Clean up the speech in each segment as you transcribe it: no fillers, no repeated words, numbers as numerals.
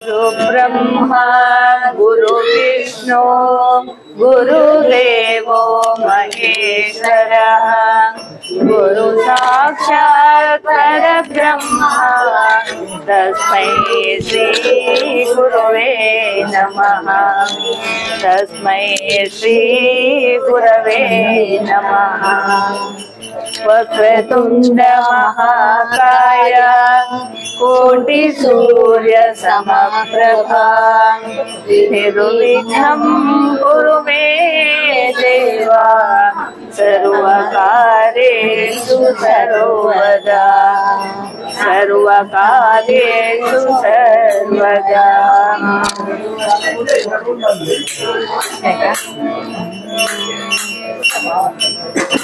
ब्रह्मा गुरु विष्णु गुरुदेवो महेश्वरः गुरु साक्षात् परब्रह्मा तस्मै श्री गुरवे नमः। तस्मै श्री गुरवे नमः। वक्रतुंड महाकाय कोटि सूर्य समप्रभा निर्विघ्नं कुरु मे देवा सर्वकार्येषु सर्वदा सर्वकार्येषु सर्वदा।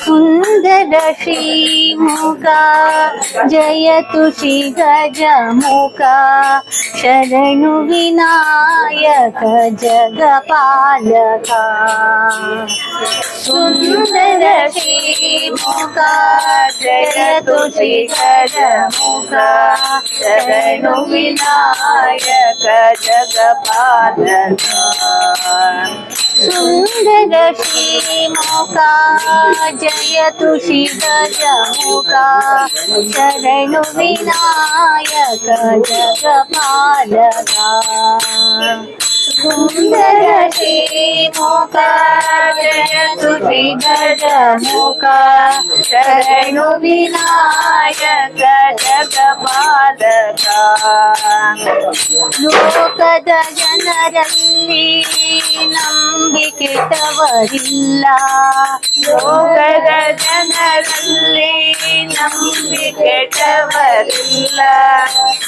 सुंदर श्रीमुखा जयतु श्री गजमुखा शरणु विनायक जगपालका। सुंदर श्रीमुखा जयतु श्री गजमुखा शरणु विनायक जगपालका। सुंदर श्रीमुखा जयतु श्री गजमुखा शरणु विनायक जगपालका। सुंदर श्रीमुखा जयतु श्री गजमुखा शरणु विनायक जगपालका। ಲೋಕದ ಜನರಲ್ಲಿ ನಂಬಿಕೆಟ್ಟವರಿಲ್ಲ, ಲೋಕದ ಜನರಲ್ಲಿ ನಂಬಿಕೆಟ್ಟವರಿಲ್ಲ,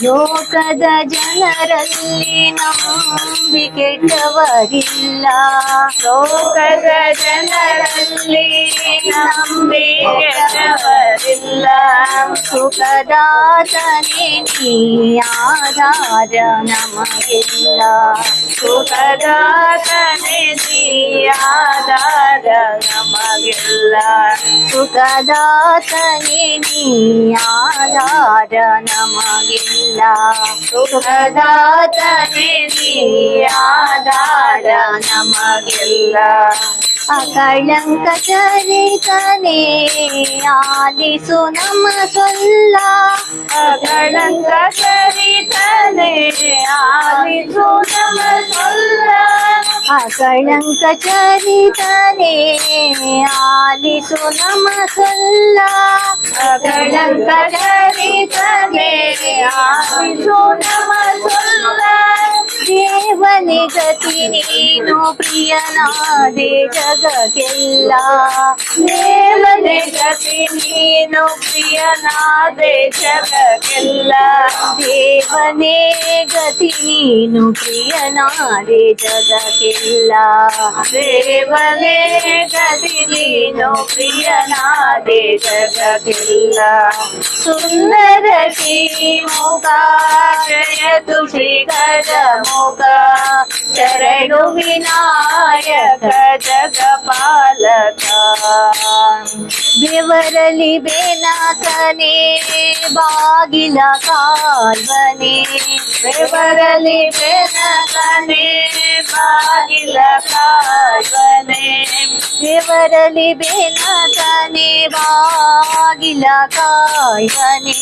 ಲೋಕದ ಜನರಲ್ಲಿ ನಂಬಿಕೆಟ್ಟವರಿಲ್ಲ, ಲೋಕದ ಜನರಲ್ಲಿ ನಂಬಿಕೆಟ್ಟವರಿಲ್ಲ. ಸುಖದಾತನೇ ನೀ ಆಧಾರ ನಮಗೆಲ್ಲ, ಸುಖದಾತನೇ ನೀ ಆಧಾರ ನಮಗೆಲ್ಲ, ಸುಖದಾತನೇ ನೀ ಆಧಾರ ನಮಗೆಲ್ಲ, ಸುಖದಾತನೇ ನೀ ಆಧಾರ ನಮಗೆಲ್ಲ. ಅಕಳಂಕ ಚರಿತನೇ ಆಲಿಸು ನಮ್ಮ ಸೊಲ್ಲ, ಅಕಳಂಕ ಚರಿತನೇ ಆಲಿಸು ನಮ್ಮ ಸೊಲ್ಲ, ಅಕಳಂಕ ಚರಿತನೇ ಆಲಿಸು ನಮ್ಮ ಸೊಲ್ಲ, ಅಕಳಂಕ ಚರಿತನೇ ಆಲಿಸು ನಮ್ಮ ಸೊಲ್ಲ. ದೇವನೇ ಗತಿ ನೀನು ಪ್ರಿಯನಾದೆ ಜಗಕ್ಕೆಲ್ಲ, ದೇವನೇ ಗತಿ ನೀನು ಪ್ರಿಯನಾದೆ ಜಗಕ್ಕೆಲ್ಲ, ದೇವನೇ ಗತಿ ನೀನು ಪ್ರಿಯನಾದೆ ಜಗಕ್ಕೆಲ್ಲ, ದೇವನೇ ಗತಿ ನೀನು ಪ್ರಿಯನಾದೆ ಜಗಕ್ಕೆಲ್ಲ. ಸುಂದರ ಶ್ರೀಮುಖ ಜಯತು ಶ್ರೀ ಗಜಮುಖ ಶರಣು ವಿನಾಯಕ ಜಗಪಾಲಕ. ಬೆವರಲಿ ಬೆನಕನೆ ಬಾಗಿಲ ಕಾಲ್ವನೆ, ಬೆವರಲಿ ಬೆನಕನೆ ಬಾಗಿಲ ಕಾಲ್ವನೆ, ಬೆವರಲಿ ಬೆನಕನೆ ಬಾಗಿಲ ಕಾಲ್ವನೆ,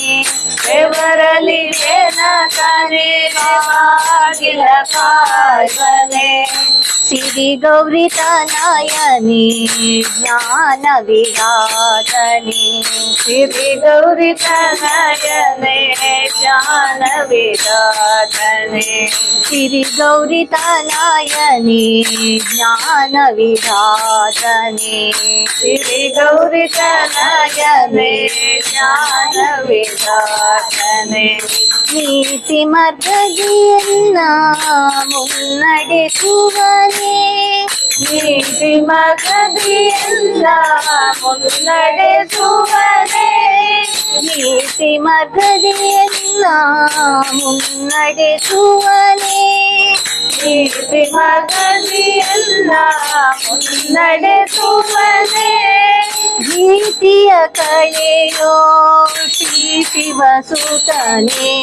ಬೆವರಲಿ ಬೆನಕನೆ ಬಾಗಿಲ ಕಾಲ್ವನೆ. ಸಿರಿ ಗೌರಿ ತನಯನೆ ಜ್ಞಾನ ವಿರಾಟನೆ, ಸಿರಿ ಗೌರಿ ತನಯನೆ ಜ್ಞಾನ ವಿರಾಟನೆ, ಸಿರಿ ಗೌರಿ ತನಯನೆ ಜ್ಞಾನ ವಿರಾಟನೆ, ಸಿರಿ ಗೌರಿ ತನಯನೆ ಜ್ಞಾನ ವಿರಾಟನೆ. ನೀತಿ ಮಾರ್ಗದಿಯನ್ನ ಮುನ್ನಡೆಸುವನೇ, ನೀತಿ ಮಾರ್ಗದಿಯನ್ನ ಮುನ್ನಡೆಸುವನೇ, ನೀತಿ ಮಾರ್ಗದಿಯನ್ನ ಮುನ್ನಡೆಸುವನೇ, ನೀತಿ ಮಾರ್ಗದಿಯನ್ನ ಮುನ್ನಡೆಸುವನೇ, ಭೀತಿಯ ಕಳೆಯೋ ಶ್ರೀ ಶಿವ ಸುತನೇ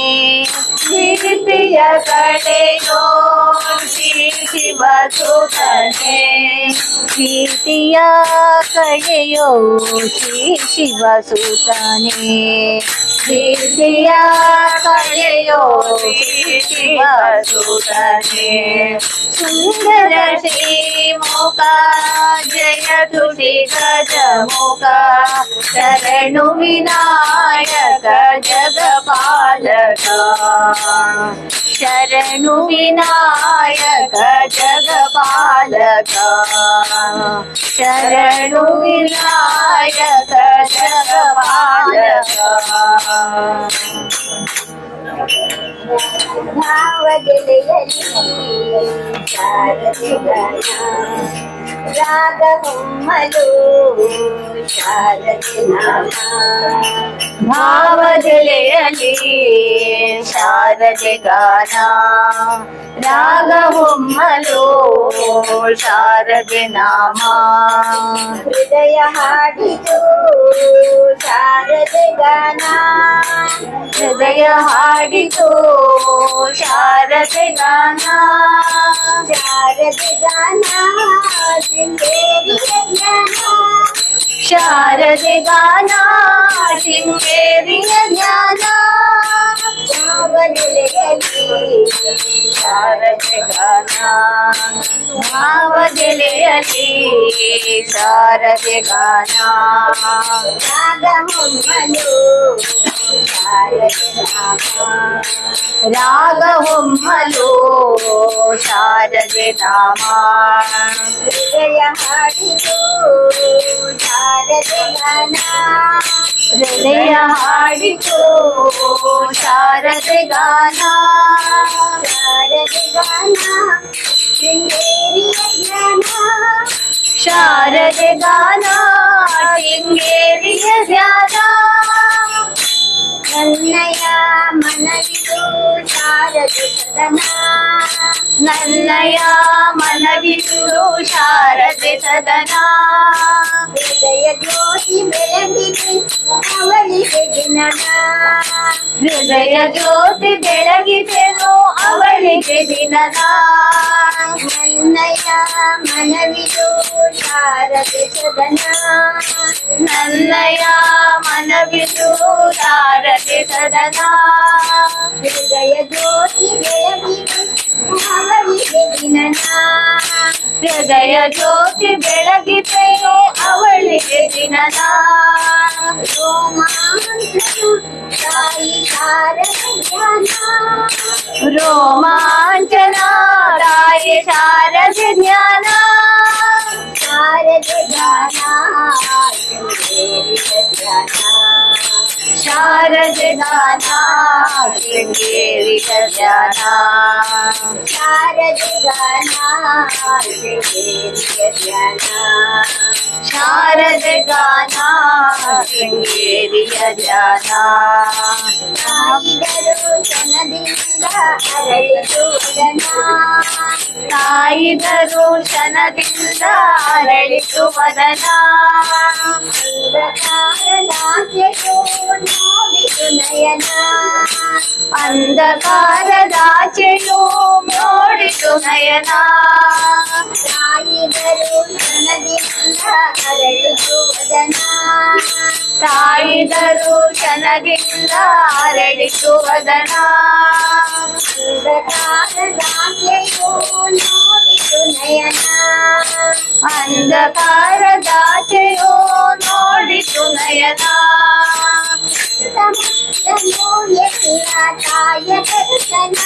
ಪ್ರೀತಿಯ ಕಡೆಯೋ ಶ್ರೀ ಶಿವ ಸುತನೇ ಭೀತಿಯ ಕಳೆಯೋ ಶ್ರೀ ಶಿವ ಸುತನೇ ಪ್ರೀತಿಯ ಕಡೆಯೋ ಶ್ರೀ ಶಿವ ಸುತನೇ ಸುಂದರ ಶ್ರೀಮುಖ ಜಯ ತುಟಿ ಗಜಮುಖ ಶರಣು ವಿನಾಯಕ ಜಗಪಾಲಕ ಶರಣು ವಿನಾಯಕ ಜಗಪಾಲಕ ಶರಣು ವಿನಾಯಕ ಜಗಪಾಲಕ ಭಾವಗೆಲೆಯಲ್ಲಿ ಶಾರದೆಗನ ರಾಗ ಹೊಮ್ಮಲು ಶಾರದೆ ನಾಮ ಭಾವದೆಲೆಯಲ್ಲಿ ಶಾರದೆ ಗಾನ ರಾಗ ಹೊಮ್ಮಲು ಶಾರದೆ ನಾಮ ಹೃದಯ ಹಾಡಿತು ಶಾರದೆ ಗಾನ ಹೃದಯ ಹಾಡಿತು ಶಾರದೆ ಗಾನ ಶಾರದೆ ಗಾನ ಶೃಂಗೇರಿಯ ಜ್ಞಾನ ಶಾರದೆ ಗಾನ ಶೃಂಗೇರಿಯ ಜ್ಞಾನ ಭಾವನೆಲೆಯಲ್ಲಿ ಶಾರದೆ ಗಾನ ಭಾವದೆಲೆಯಲ್ಲಿ ಶಾರದೆ ಗಾನ ರಾಗ ಹೊಮ್ಮಲು ಶಾರದೆ ನಾಮ ರಾಗ ಹೊಮ್ಮಲು ಶಾರದೆ ನಾಮ ಹೃದಯ ಹಾಡಿತು ಶಾರದೆ ಗಾನ ಹೃದಯ ಹಾಡಿತು ಶಾರದೆ ಗಾನ ಶಾರದೆ ಗಾನ ಶೃಂಗೇರಿಯ ಜ್ಞಾನ ಶಾರದೆ ಗಾನ ಶೃಂಗೇರಿಯ ಧ್ಯಾನ ನನ್ನಯ ಮನವಿದು ಶಾರದೆ ಸದನ ನನ್ನಯ ಮನವಿಸುಳು ಶಾರದೆ ಸದನ ಹೃದಯ ಜ್ಯೋತಿ ಬೆಳಗಿಗೆ ಅವಳಿಗೆ ದಿನನ ಹೃದಯ ಜ್ಯೋತಿ ಬೆಳಗಿದೆನು ಅವಳಿಗೆ ದಿನದ ನನ್ನಯ ಮನವಿದು ಶಾರದೆ ಸದನ ನನ್ನಯ ಮನವಿದು ಶಾರದೆ ಸದನ ಹೃದಯ ಜ್ಯೋತಿ ಬೆಳಗಿಗೆ ಅವಳಿಗೆ ದಿನನ ಹೃದಯ ಜ್ಯೋತಿ ಬೆಳಗಿದೆನು ಅವಳಿಗೆ ದಿನದ ರೋಮಾಂಚನ ತಾಯಿ ಶಾರದೆ ಧ್ಯಾನ ರೋಮಾಂಚನ ತಾಯಿ ಶಾರದೆ ಜ್ಞಾನ ಶಾರದೆ ಗಾನ ಶೃಂಗೇರಿಯ ಧ್ಯಾನ ಶಾರದೆ ಗಾನ ಶೃಂಗೇರಿಯ ಧ್ಯಾನ ಶಾರದೆ ಗಾನ ಶೃಂಗೇರಿಯ ಧ್ಯಾನ ಶಾರದೆ ಗಾನ ಶೃಂಗೇರಿಯ ಧ್ಯಾನ ತಾಯಿದರು ಕ್ಷಣದಿಂದ ಅರಳಿತು ವದನ ತಾಯಿ ದರ್ಶನದಿಂದ ಅರಳಿತು ವದನ ಅಂಧಕಾರದಾಚೆಯು ನೋಡಿತು ನಯನ ಅಂಧಕಾರದಾಚೆಯು ನೋಡಿತು ನಯನ ತಾಯಿದರು ಕ್ಷಣದಿಂದ ಅರಳಿತು ವದನ ತಾಯಿ ದರ್ಶನದಿಂದ ಅರಳಿತು ವದನ ಅಂಧಕಾರದಾಚೆಯು ನೋಡಿತು ನಯನ ಅಂಧಕಾರದಾಚೆಯು ನೋಡಿತು ನಯನ ಸುತ್ತಮುತ್ತಲೂ ಎಲ್ಲ ತಾಯ ದರ್ಶನ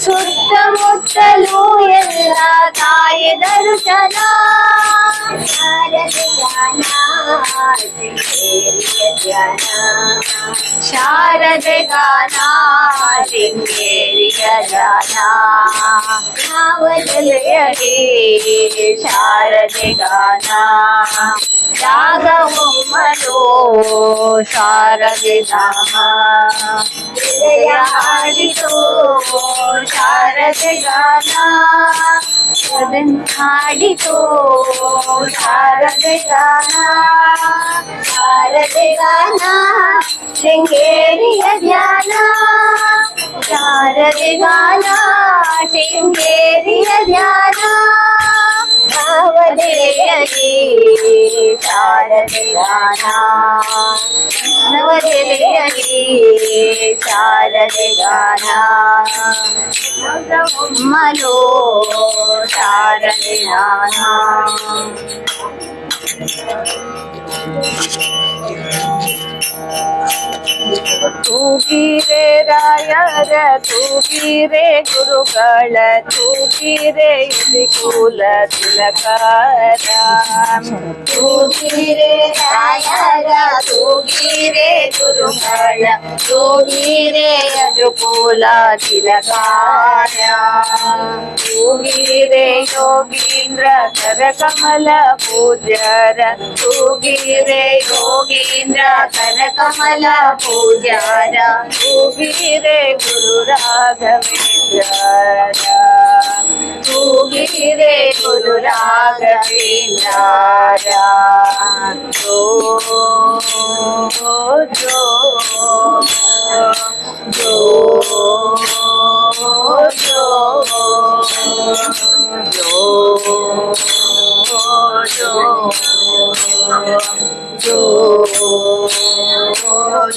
ಸುತ್ತಮುತ್ತಲೂ ಎಲ್ಲ ತಾಯಿ ದರ್ಶನ ಶಾರದೆ ಗಾನ ಶೃಂಗೇರಿಯ ಧ್ಯಾನ ಶಾರದೆ ಗಾನ ಶೃಂಗೇರಿಯ ಧ್ಯಾನ ಭಾವದೆಲೆಯಲ್ಲಿ ಶಾರದೆ ಗಾನ ರಾಗ ಹೊಮ್ಮಲು ಶಾರದೆ ಧಾಮ ಹೃದಯ ಹಾಡಿತು ಶಾರದೆ ಗಾನ ಹಾಡಿತು ಶಾರದೆ ಗಾನ, ಶಾರದೆ ಗಾನ ಶೃಂಗೇರಿಯ ಧ್ಯಾನ, ಶಾರದೆ ಗಾನ ಶೃಂಗೇರಿಯ ಧ್ಯಾನ, ನವದೆಲೆಯಲಿ ಶಾರದೆ ಗಾನ, ನವದೆಲೆಯಲಿ ಶಾರದೆ ಗಾನ, ಮನೋ ಶಾರದೆ ಗಾನ. ತೂಗಿರೆ ರಾಯರ ತೂಗಿರೆ ಗುರುಗಳ ತೂಗಿರೆ ಕುಲ ತಿಲಕಾರ, ತೂಗಿರೆ ರಾಯರ ತೂಗಿರೆ ಗುರುಗಳ ತೂಗಿರೆ ಕುಲ ತಿಲಕಾರ, ತೂಗಿರೆ ಯೋಗೀಂದ್ರ ಕರ ಕಮಲ ಪೂಜ್ಯರ ತೂಗಿರೆ ಯೋಗೀಂದ್ರ ಕರ ಕಮಲ ಪೂಜ್ಯರ, ತೂಗಿರೆ ಗುರು ರಾಘವೇಂದ್ರ, ತೂಗಿರೆ ಗುರು ರಾಘವೇಂದ್ರ, ಜೋ ಜೋ ಜೋ ಜೋ ಜೋ ಜೋ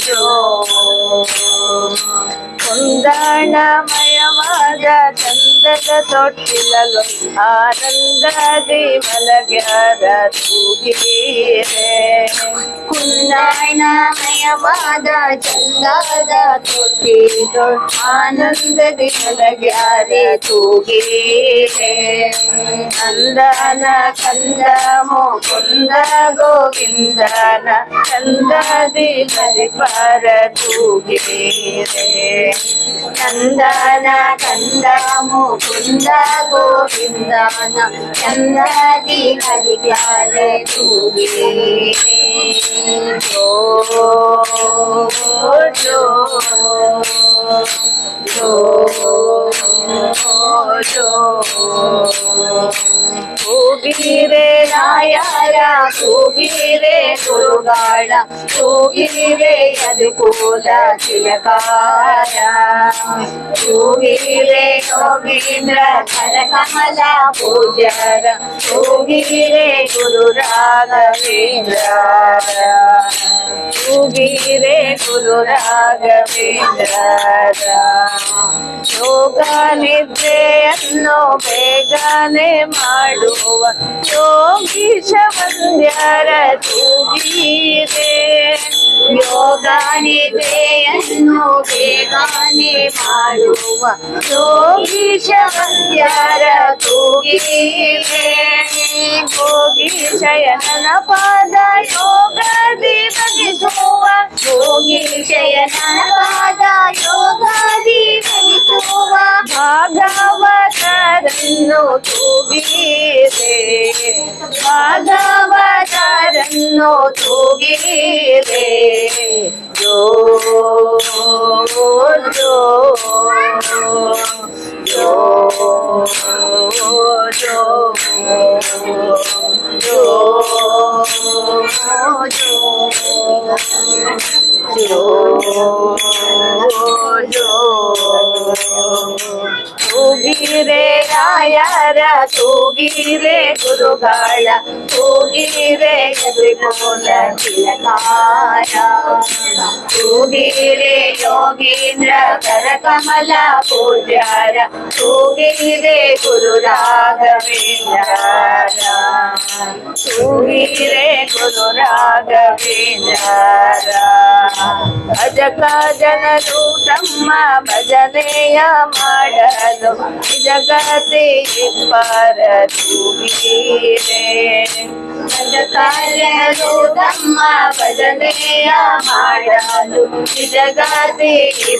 ಜೋ ಕುಂದಣಮಯವಾದ ಚಂದದ ತೊಟ್ಟಿಲಲು ಆನಂದದಿ ಮಲಗ್ಯಾರ ತೂಗಿರೆ, ಕುಂದಣಮಯವಾದ ಚಂದದ ತೊಟ್ಟಿಲು ಆನಂದದಿ ಮಲಗ್ಯಾರೆ ತೂಗಿರೆ, ನಂದನ ಕಂದ ಮುಕುಂದ ಗೋವಿಂದನ ಚಂದದಿ ಮಲಿಪಾರ ತೂಗಿರೆ, ನಂದನ ಕಂದ ಮುಕುಂದ ಗೋವಿಂದನ ಚಂದದಿ ಮಲಿಪಾರ ತೂಗಿರೆ, ಜೋ ಜೋ ಜೋ ಜೋ ತೂಗಿರೆ ರಾಯರ ತೂಗಿರೆ ಗುರುಗಳ ತೂಗಿರೆ ಕುಲ ತಿಲಕಾರ, ತೂಗಿರೆ ಯೋಗೀಂದ್ರ ಕರ ಕಮಲ ಪೂಜ್ಯರ ತೂಗಿರೆ ಗುರು ರಾಘವೇಂದ್ರ, ತೂಗಿರೆ ಗುರು ರಾಘವೇಂದ್ರ, ಯೋಗ ನಿದ್ರೆಯನ್ನು ಬೇಗನೆ ಮಾಡುವ ಯೋಗೀಶ ವಂದ್ಯರ ತೂಗಿರೆ, ಯೋಗ ನಿದ್ರೆಯನ್ನು ಬೇಗನೆ ಮಾಡುವ ಯೋಗೀಶ ವಂದ್ಯರ ತೂಗಿರೆ, ಯೋಗಿ ಶಯನನ ಪಾದ ಯೋಗದಿ ಬಗಿಸುವ, ಯೋಗಿ ಶಯನನ ಪಾದ ಯೋಗದಿ ಬಗಿಸುವ ಭಾಗವತರನ್ನು ತೂಗಿರೆ, ಭಾಗವತರನ್ನು ತೂಗಿರೆ, ಜೋ ಜೋ ಜೋ ಜೋ ಜೋ ತೂಗಿರೆ ರಾಯರ ತೂಗಿರೆ ಗುರುಗಳ ತೂಗಿರೆ ಕುಲ ತಿಲಕಾರ, ತೂಗಿರೆ ಯೋಗೀಂದ್ರ ಕರ ಕಮಲ ಪೂಜ್ಯರ ತೂಗಿರೆ ಗುರು ರಾಘವೇಂದ್ರ, ತೂಗಿರೆ ಗುರು ರಾಘವೇಂದ್ರ, ಭಜಕ ಜನರು ತಮ್ಮ ಭಜನೆಯ ಮಾಡಲು ಜಗತಿ ಪರ ತೂಗಿರೆ, ಭಜಕಾರ್ಯರು ತಮ್ಮ ಭಜನೆಯ ಮಾಡಲು ನಿಜಗಾತಿ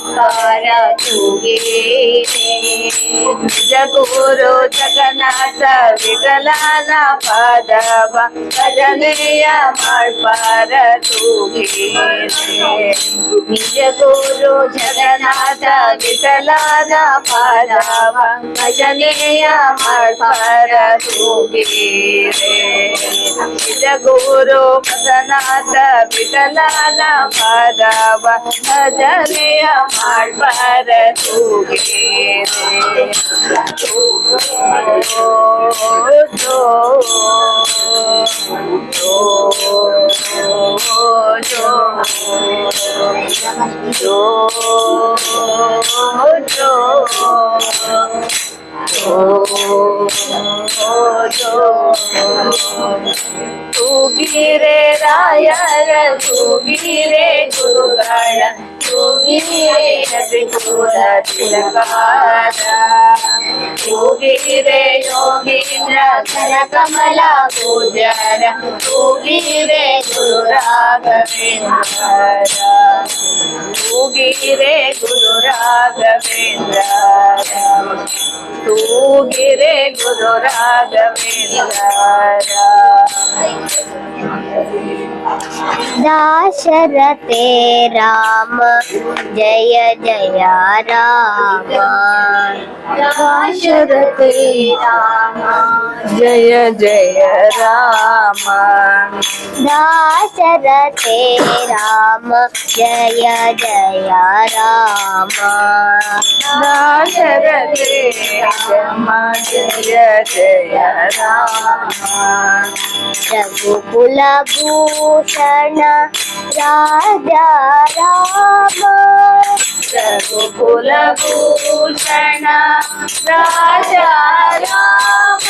ಕಾರ ತೂಗೇನೆ ನಿಜ ಗುರು ಜಗನ್ನಾಥ ವಿಠಲನ ಪಾದವ ಭಜನೆಯ ಮಾಡ್ಪಾರ ತೂಗೇನೆ ನಿಜ ಗುರು ಜಗನ್ನಾಥ ವಿಠಲನ ಪಾದವ ಭಜನೆಯ ಮಾಡ್ಪಾರ ತೂಗೇನೆ ನಿಜ ಗುರು ಜಗನ್ನಾಥ ವಿಠಲನ ಪಾದವ ಭಜನೆಯ ಮಾಡ್ಪಾರ ತೂಗೇನೆ ತೂಗಿರೆ ರಾಯರ ತೂಗಿರೆ ಗುರುಗಳ ತೂಗಿರೆ ಅತಿಪುರ ತಿಲಕಾರ ತೂಗಿರೆ ಯೋಗೀಂದ್ರ ಕನಕಮಲ ಪೂಜಾರ ತೂಗಿರೆ ಗುರು ರಾಘವೇಂದ್ರ ತೂಗಿರೆ ಗುರು ರಾಘವೇಂದ್ರ ತೂಗಿರೆ ಗುರು ರಾಘವೇಂದ್ರ दाशरथे राम जय जय राम दाशरथे राम जय जय राम दाशरथे राम जय जय राम दाशरथे राम जय जय राम रघुकुल भूषण राजा राम रघुकुल भूषण राजा राम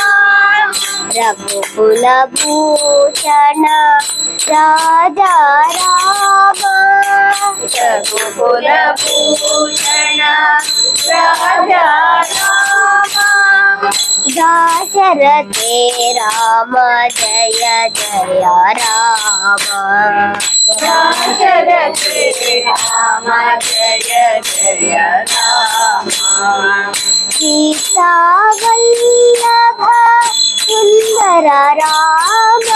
रघुकुल भूषण राजा राम रघुकुल भूषण राजा राम दाशरथे राम जय जय राम दाशरथे राम जय जय राम सीता वल्लभ सुंदर राम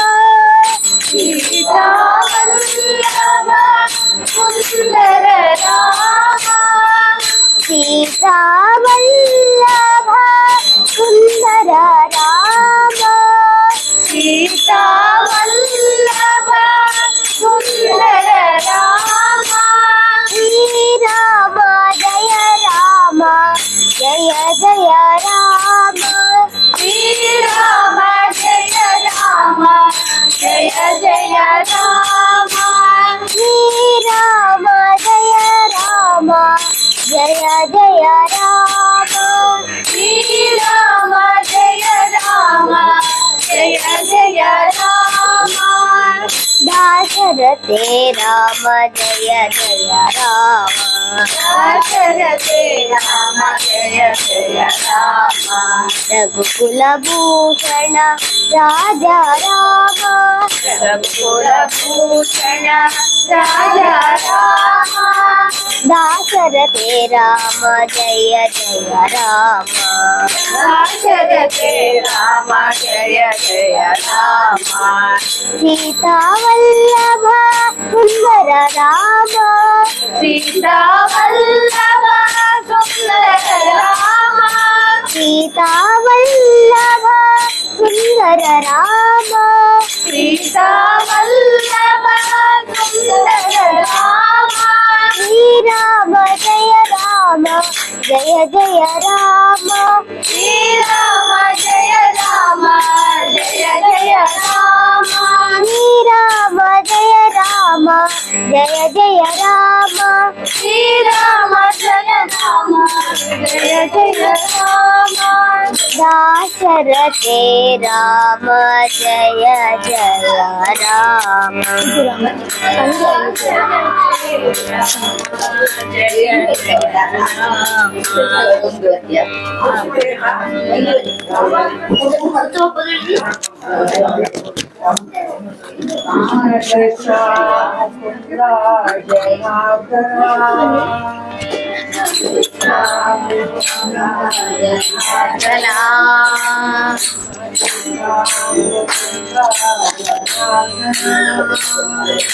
सीता वल्लभ सुंदर राम सीता वल्लभ सुंदर राम सीता वल्लभ सुंदर राम श्री राम जय राम जय जय राम श्री राम जय राम जय जय राम श्री राम जय राम जय जय राम श्री राम जय राम जय जय राम दाशरथे राम जय जय राम दाशरथे राम जय जय राम रघुकुल भूषण राजा राम रघुकुल भूषण राजा राम दाशरथे राम जय जय राम दाशरथे राम जय जय राम सीता वल्लभ सुंदर राम सीता वल्लभ सुंदर राम सीता वल्लभ सुंदर राम सीता वल्लभ सुंदर राम श्री राम जय राम जय जय राम श्री राम जय राम जय जय राम श्री राम जय राम जय जय राम श्री राम जय राम जय जय राम दाशरथे रते राम जय जय राम।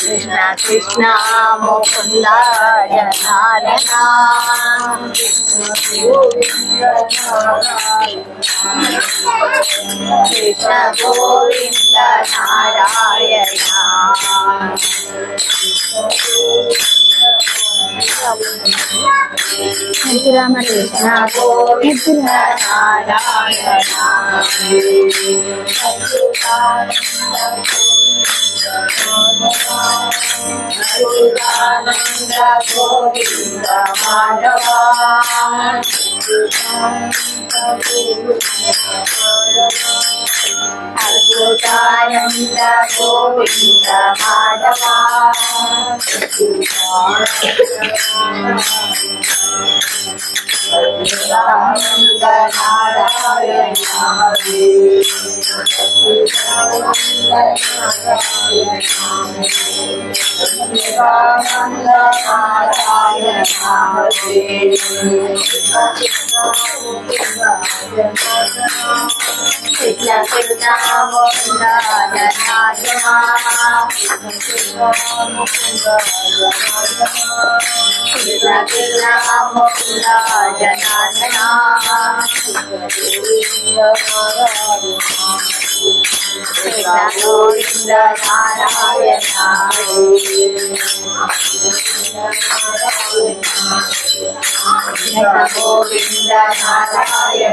कृष्ण कृष्ण मुकुंद जनार्दन कृष्ण गोविंद नारायण कृष्ण गोविंद नारायण अच्युतानंद गोविंद माधव अच्युतानंद गोविंद माधव अच्युतानंद नारायण कृष्ण कृष्ण मुकुंद जनार्दन कृष्ण गोविंद नारायण गोविंद नारायण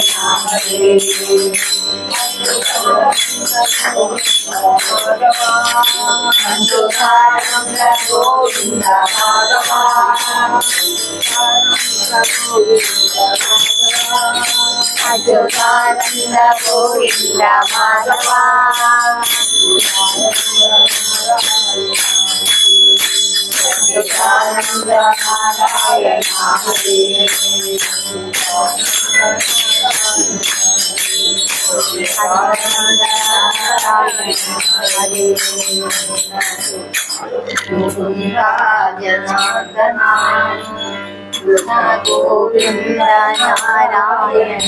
अच्युतानंद गोविंद माधव अच्युतानंद गोविंद माधव अच्युतानंद नारायण जनार्दन गोविंद नारायण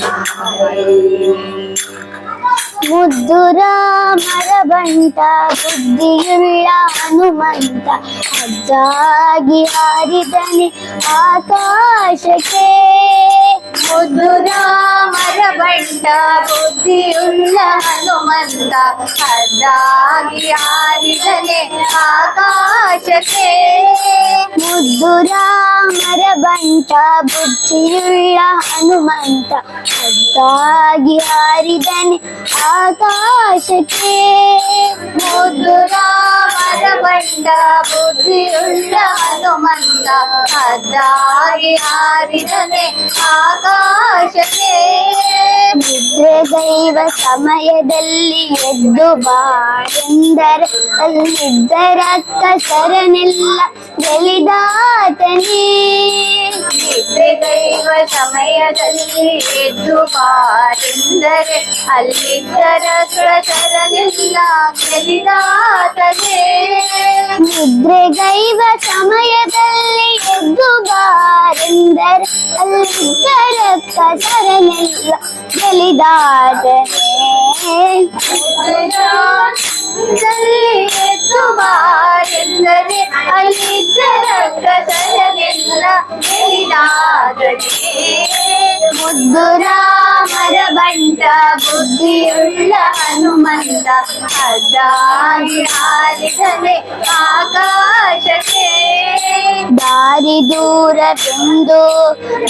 ಮುದ್ದು ರಾಮರ ಬಂಟ ಬುದ್ಧಿಯುಳ್ಳ ಹನುಮಂತ ಅಜ್ಜಾಗಿ ಹಾರಿದನೆ ಆಕಾಶಕ್ಕೆ. ಮುದ್ದು ರಾಮರ ಬಂಟ ಬುದ್ಧಿಯುಳ್ಳ ಹನುಮಂತ ಅಜ್ಜಾಗಿ ಹಾರಿದನೆ ಆಕಾಶಕ್ಕೆ. ಮುದ್ದು ರಾಮರ ಬಂಟ ಬುದ್ಧಿಯುಳ್ಳ ಹನುಮಂತ ಅಜ್ಜಾಗಿ ಹಾರಿದನೆ ಆಕಾಶಕ್ಕೆ. ಮುದ್ದು ರಾಮರ ಬಂಟ ಬುದ್ಧಿಯುಳ್ಳ ಹನುಮಂತ ಅಜ್ಜಾಗಿ ಹಾರಿದನೆ ಆಕಾಶಕ್ಕೆ. ನಿದ್ರೆಗೈವ ಸಮಯದಲ್ಲಿ ಎದ್ದು ಬಾಳೆಂದರೆ ಅಲ್ಲಿದ್ದ ರಕ್ಕಸರನೆಲ್ಲ ಗೆಲಿದಾತನೇ. ನಿದ್ರೆಗೈವ ಸಮಯದಲ್ಲಿ ಎದ್ದು ಬಾರೆಂದರೆ ಅಲ್ಲಿದ್ದ ರಕ್ಕಸರನೆಲ್ಲ ಗೆಲಿದಾತನೇ. ನಿದ್ರೆಗೈವ ಸಮಯದಲ್ಲಿ ಎದ್ದು ಬಾರೆಂದರೆ ಅಲ್ಲಿದ್ದ ರಕ್ಕಸರನೆಲ್ಲ ಗೆಲಿದಾತನೇ. ಎದ್ದು ಬಾರೆಂದರೆ ಅಲ್ಲಿದ್ದ ರಕ್ಕಸರನೆಲ್ಲ ಗೆಲಿದಾತನೇ. ಮುದ್ದು ರಾಮರ ಬಂಟ ಬುದ್ಧಿಯುಳ್ಳ ಹನುಮಂತ ಅಜ್ಜಾಗಿ ಹಾರಿದನೆ ಆಕಾಶಕ್ಕೆ. ದಾರಿ ದೂರವೆಂದು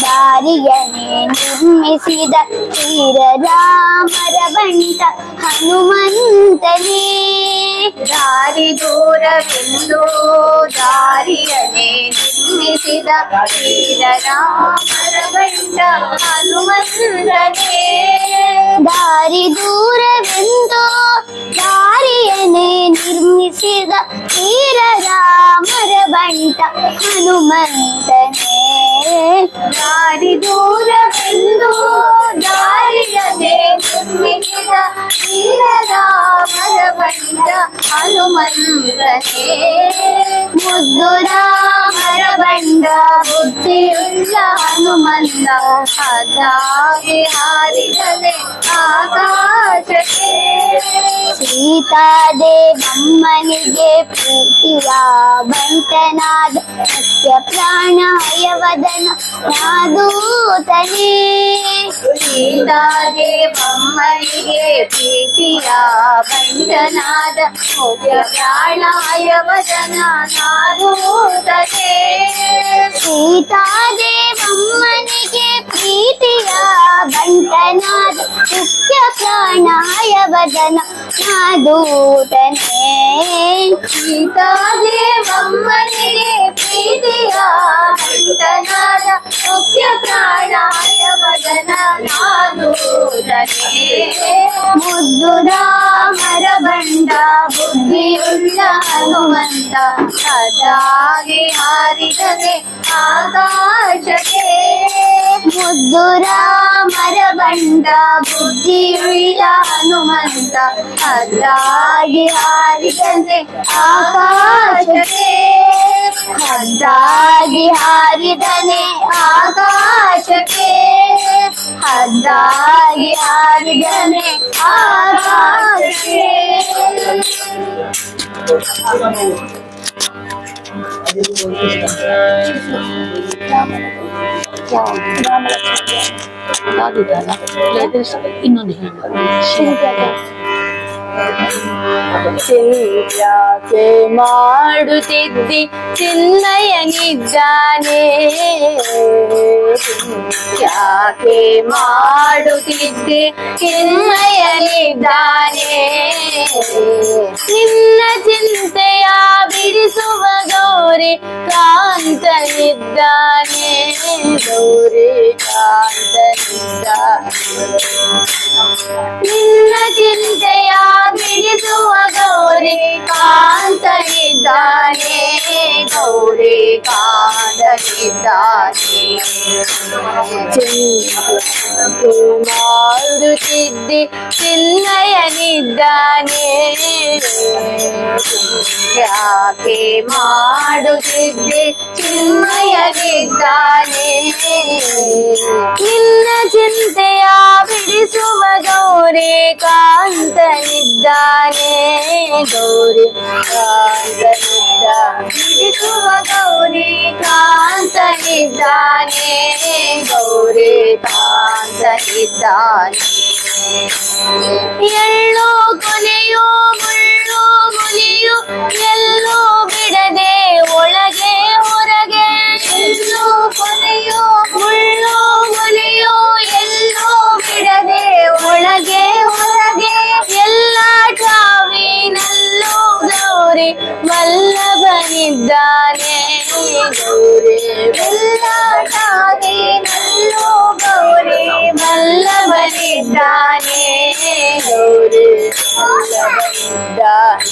ದಾರಿಯನ್ನೇ ನಿರ್ಮಿಸಿದ ಶ್ರೀರಾಮರ ಬಂಟ ಹನುಮಂತನೇ. ದಾರಿ ದೂರವೆಂದು ದಾರಿಯನ್ನೇ ನಿರ್ಮಿಸಿದ ಶ್ರೀರಾಮರ ಬಂಟ ಹನುಮಂತನೇ. ದಾರಿ ಬಂಟ ಹನುಮಂತನೇ. ದಾರಿ ದೂರವೆಂದು ದಾರಿಯದೆ ನಿರ್ಮಿಸಿದ ಶ್ರೀರಾಮರ ಬಂಟ ಹನುಮಂತನೇ. ಮುದ್ದು ರಾಮರ ಬಂಡ ಬುದ್ಧಿಯುಳ್ಳ ಹನುಮಂತ ಅದಾಗಿ ಹಾರಿದನೆ ಆಕಾಶಕ್ಕೆ. ಸೀತಾದೇವಮ್ಮನಿಗೆ ಪ್ರೀತಿಯ ಬಂಟನಾದ ಸತ್ಯ ಪ್ರಾಣ ಹಯವದನ ನಾದೂತನೇ. ಸೀತಾದೇವಮ್ಮನಿಗೆ ಪ್ರೀತಿಯ ಬಂಟನಾದ ಮುಖ್ಯ ಪ್ರಾಣಾಯವದನ ನಾದೂತನೇ. ಸೀತಾದೇವಮ್ಮನಿಗೆ ಪ್ರೀತಿಯ ಬಂಟನಾದ ಮುಖ್ಯ ಪ್ರಾಣಾಯವದನ ನಾದೂತನೇ. ಸೀತಾದೇವಮ್ಮನಿಗೆ ಪ್ರೀತಿಯ ಬಂಟನಾದ ಮುಖ್ಯ ಪ್ರಾಣಾಯವದನ ನಾದೂತನೇ. ಮುದ್ದು ರಾಮರ ಬಂಡ ಬುದ್ಧಿಯುಳ್ಳ ಹನುಮಂತ ಸದಾಗಿ ಹಾರಿದನೆ ಆಕಾಶಕ್ಕೆ. ಮುದ್ದು ರಾಮರ ಬಂಡ ಬುದ್ಧಿಯುಳ್ಳ ಹನುಮಂತ ಸದಾಗಿ ಹಾರಿದನೆ ಆಕಾಶಕ್ಕೆ. ಹದ್ದಾಗಿ ಹಾರಿದನೆ ಆಕಾಶಕ್ಕೆ. ಹದ್ದಾಗಿ ಹಾರಿದನೆ ಆಕಾಶಕ್ಕೆ. ಇನ್ನೊಂದು ಚಿಂತ್ಯಾಕೆ ಮಾಡುತ್ತಿದ್ದಿ ಚಿನ್ನಯನಿದ್ದಾನೆ. ಯಾಕೆ ಮಾಡುತ್ತಿದ್ದಿ ಚಿನ್ನಯನಿದ್ದಾನೆ. ನಿನ್ನ ಚಿಂತೆಯ ಬಿಡಿಸುವ ಗೌರಿ ಕಾಂತನಿದ್ದಾನೆ. ಗೌರಿ ಕಾಂತನಿದ್ದಾನೆ. ನಿನ್ನ ಚಿಂತೆಯ ಬಿಡಿಸುವ ಗೌರಿ ಕಾಂತನಿದ್ದಾನೆ. ಗೌರಿ ಕಾಂತನಿದ್ದಾನೆ. ಚಿಂತೆ ಮಾಡುತ್ತಿದ್ದಿ ಚಿನ್ನಯನಿದ್ದಾನೆ. ಯಾಕೆ ಮಾಡುತ್ತಿದ್ದಿ ಚಿನ್ನಯನಿದ್ದಾನೆ. ನಿನ್ನ ಚಿಂತೆಯ ಬಿಡಿಸುವ ಗೌರಿ ಕಾಂತನಿದ್ದಾನೆ. ಗೌರಿ ಕಾಂತನಿದ್ದಾನೆ. ಬಿಡಿಸುವ ಗೌರಿ ಕಾಂತನಿದ್ದಾನೆ. ಗೌರಿ ಕಾಂತನಿದ್ದಾನೆ. ಎಳ್ಳು ಕೊನೆಯು ಮುಳ್ಳು ಮುನಿಯು ಎಲ್ಲೂ ಬಿಡದೆ ಒಳಗೆ ಹೊರಗೆ. ಎಲ್ಲೂ ಕೊನೆಯೋ ಮುಳ್ಳು ಮುನಿಯೋ ಎಲ್ಲೂ ಬಿಡದೆ ಒಳಗೆ ಹೊರಗೆ. ಎಲ್ಲ ಟಾವಿನಲ್ಲೂ ಗೌರಿ ವಲ್ಲಭನಿದ್ದಾನೆ. ಗೌರಿ ಎಲ್ಲ ಟಾಗಿನಲ್ಲೂ ಗೌರಿ ವಲ್ಲಭನಿದ್ದಾನೆ. ಗೌರಿ ವಲ್ಲಭನಿದ್ದಾನೆ.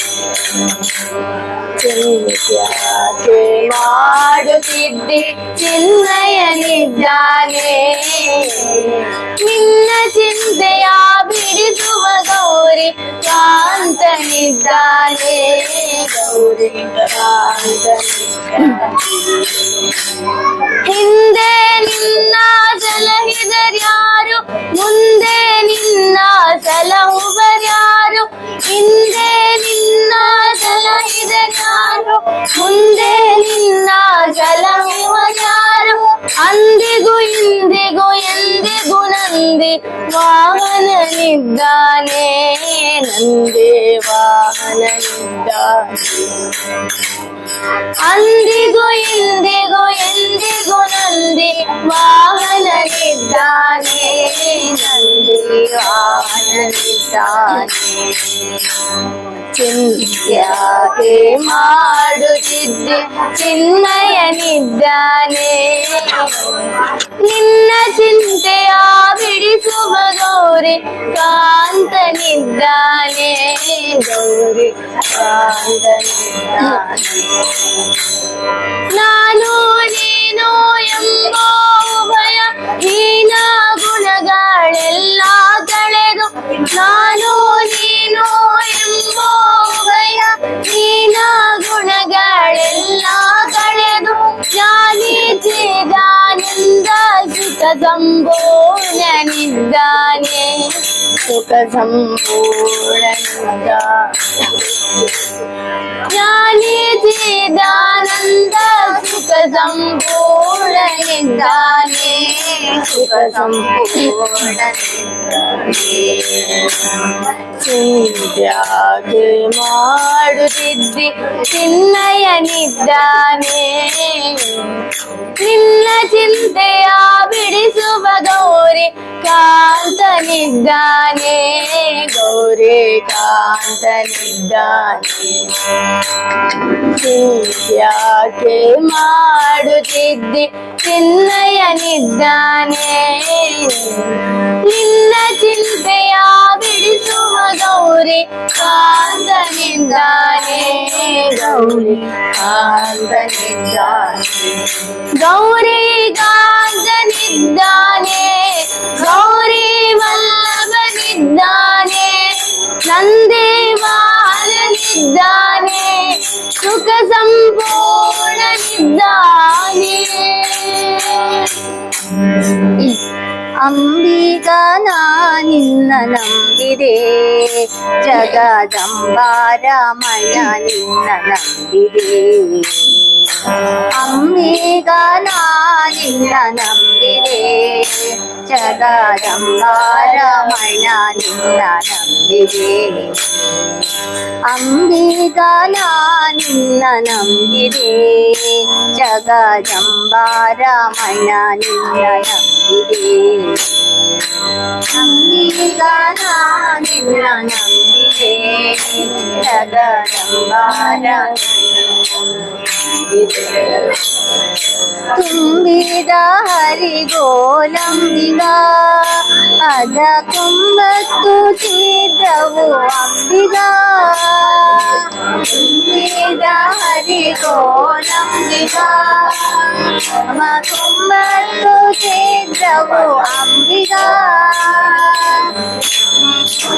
ಚಿಂತ್ಯಾಕೆ ಮಾಡುತ್ತಿದ್ದಿ ಚಿನ್ನಯನಿದ್ದಾನೆ. ನಿನ್ನ ಚಿಂತೆಯ ಬಿಡಿಸುವ ಗೌರಿ ಕಾಂತನಿದ್ದಾನೆ. ಗೌರಿ ಕಾಂತನಿದ್ದಾನೆ. ಹಿಂದೆ ನಿನ್ನ ಸಲಹಿದರ್ಯಾರು ಮುಂದೆ ನಿನ್ನ ಸಲಹುವರ್ಯಾರು. ಹಿಂದೆ ನಿನ್ನ ಸಲಹಿದರ್ಯಾರು ಮುಂದೆ ನಿನ್ನ ಸಲಹುವರ್ಯಾರು. ಅಂದಿಗೂ ಇಂದಿಗೂ ಎಂದಿಗೂ ನಂದಿ ವಾಹನನಿದ್ದಾನೆ. ನಂದಿ ವಾಹನನಿದ್ದಾನೆ. ಅಂದಿಗೂ ಇಂದಿಗೂ ಎಂದಿಗೂ ನಂದಿ ವಾಹನನಿದ್ದಾನೆ. ನಂದಿ ವಾಹನನಿದ್ದಾನೆ. ಚಿಂತ್ಯಾಕೆ ಮಾಡುತ್ತಿದ್ದೆ ಚಿನ್ನಯನಿದ್ದಾನೆ. ನಿನ್ನ ಚಿಂತೆಯ ಬಿಡಿಸುವ ಗೌರಿ ಕಾಂತ ಕಾಂತನಿದ್ದಾನೆ ಗೌರಿ ಕಾಂತನಿದ್ದಾನೆ ನಾನು ನೀನು ಎಂಬ ಭಯ ಹೀನ ಗುಣಗಳೆಲ್ಲ ಕಳೆದು ನಾನು ನೀನು ಎಂಬ ಭಯ ಹೀನ ಗುಣಗಳೆಲ್ಲ ಕಳೆದು ಜಾನಿಸಿದಾನಂದ ಸುಖ ಸಂಪೂರ್ಣನಿದ್ದಾನೆ ಸುಖ ಸಂಪೂರ್ಣನಿದ್ದ ಜಾನಿಸಿದಾನಂದ ಸುಖ ಸಂಪೂರ್ಣನಿದ್ದಾನೆ ಸುಖ ಸಂಪೂರ್ಣನಿದ್ದಾನೆ ಚಿಂತ್ಯಾಗೆ ಮಾಡುತ್ತಿದ್ದಿ ಚಿನ್ನಯನಿದ್ದಾನೆ ನಿನ್ನ ಚಿಂತೆಯ ಬಿಡಿಸುವ ಗೌರಿ ಕಾಂತನಿದ್ದಾನೆ ಗೌರಿ ಕಾಂತನಿದ್ದಾನೆ ಚಿಂತ್ಯಾಗೆ ಮಾಡುತ್ತಿದ್ದಿ ಚಿನ್ನಯನಿದ್ದಾನೆ ನಿನ್ನ ಚಿಂತೆಯ ಬಿಡಿಸುವ ಗೌರಿ ಕಾಂತನಿದ್ದಾನೆ ಗೌರಿ ಕಾಂತನಿದ್ದಾನೆ ಗೌರಿ ಕಾಂತನಿದ್ದಾನೆ ಗೌರಿ ವಲ್ಲಭನಿದ್ದಾನೆ ಸಂದೇವಾಲನಿದ್ದಾನೆ ಸುಖ ಸಂಪೂರ್ಣನಿದ್ದಾನೆ ಅಂಬಿಗನ ನಿನ್ನ ನಂಬಿದೆ ಜಗದಂಬಾರಮಯ ನಿನ್ನ ನಂಬಿದೆ ಅಂಬಿಗನ ನಿನ್ನ ನಂಬಿದೆ ಜಗದಂಬಾರಮಯ ನಿನ್ನ ನಂಬಿದೆ ಅಂಬಿಗನ ನಿನ್ನ ನಂಬಿದೆ ಜಗದಂಬಾರಮಯ ನಿನ್ನ ನಂಬಿದೆ ಅಂಬಿಗನ ನಿನ್ನ ನಂಬಿದೆ ಜಗದಂಬಾರಮಯ ತುಂಬಿದ ಹರಿಗೋಲಂಬಿಗ ಅದ ಕುಂಬತ್ತು ಛಿದ್ರವು ಅಂಬಿಗ ತುಂಬಿದ ಹರಿಗೋಲಂಬಿಗ ಕುಂಬತ್ತು ಛಿದ್ರವು ಅಂಬಿಗ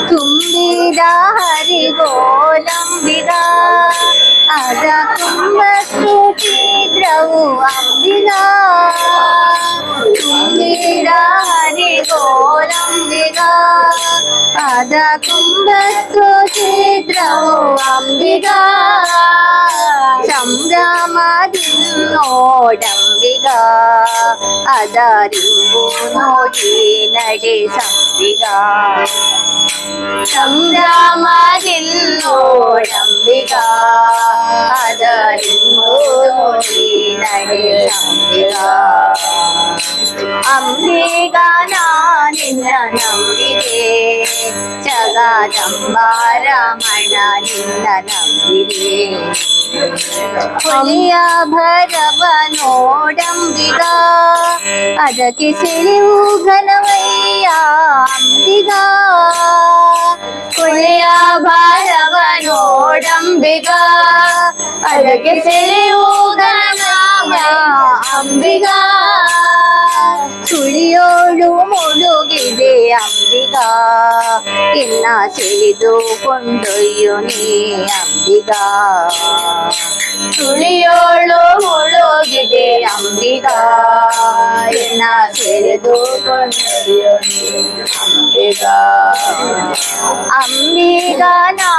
ತುಂಬಿದ ಹರಿಗೋಲಂಬಿಗ ಅದ ಕುಂಬತ್ತು ಛಿದ್ರವು ಅಂಬಿಗ ತುಂಬಿದ ಹರಿಗೋಲಂಬಿಗ ಅದ ಕುಂಬತ್ತು ಛಿದ್ರವು ಅಂಬಿಗ ಸಂಭ್ರಮದಿಂದೋಡಂಬಿಗ ಅದರಿಂಬು ನೋಡಿ ನಡೆ ಸಂಬಿಗ ಸಂಭ್ರಮದಿಂದೋಡಂಬಿಗ ಅದರಿಂಬು ನೋಡಿ ನಡೆ ಸಂಬಿಗ ಅಂಬಿಗನ ನಿನ್ನ ನಂಬಿದೆ ಜಗದಂಬಾರಮಣ ನಿನ್ನ ನಂಬಿದೆ ಕೊನೆಯ ಭರವ ನೋಡಂಬಿಗ ಅದಕ್ಕೆ ಸೆಳೆವು ಘನವಯ್ಯ ಅಂಬಿಗ ಕೊನೆಯ ಭಾರವ ನೋಡಂಬಿಗ ಅದಕ್ಕೆ ಸೆಳೆವು ಘನವಯ್ಯ ಅಂಬಿಗ ಸುಳಿಯೋಳು ಮುಳುಗಿದೆ ಅಂಬಿಗ ಇನ್ನ ಸೆಳೆದು ಕೊಂಡೊಯ್ಯು ನೀ ಅಂಬಿಗ ಸುಳಿಯೋಳು ಮುಳುಗಿದೆ ಅಂಬಿಗ ಇನ್ನ ಸೆಳೆದು ಕೊಂಡೊಯ್ಯು ನೀ ಅಂಬಿಗ ಅಂಬಿಗ ನಾ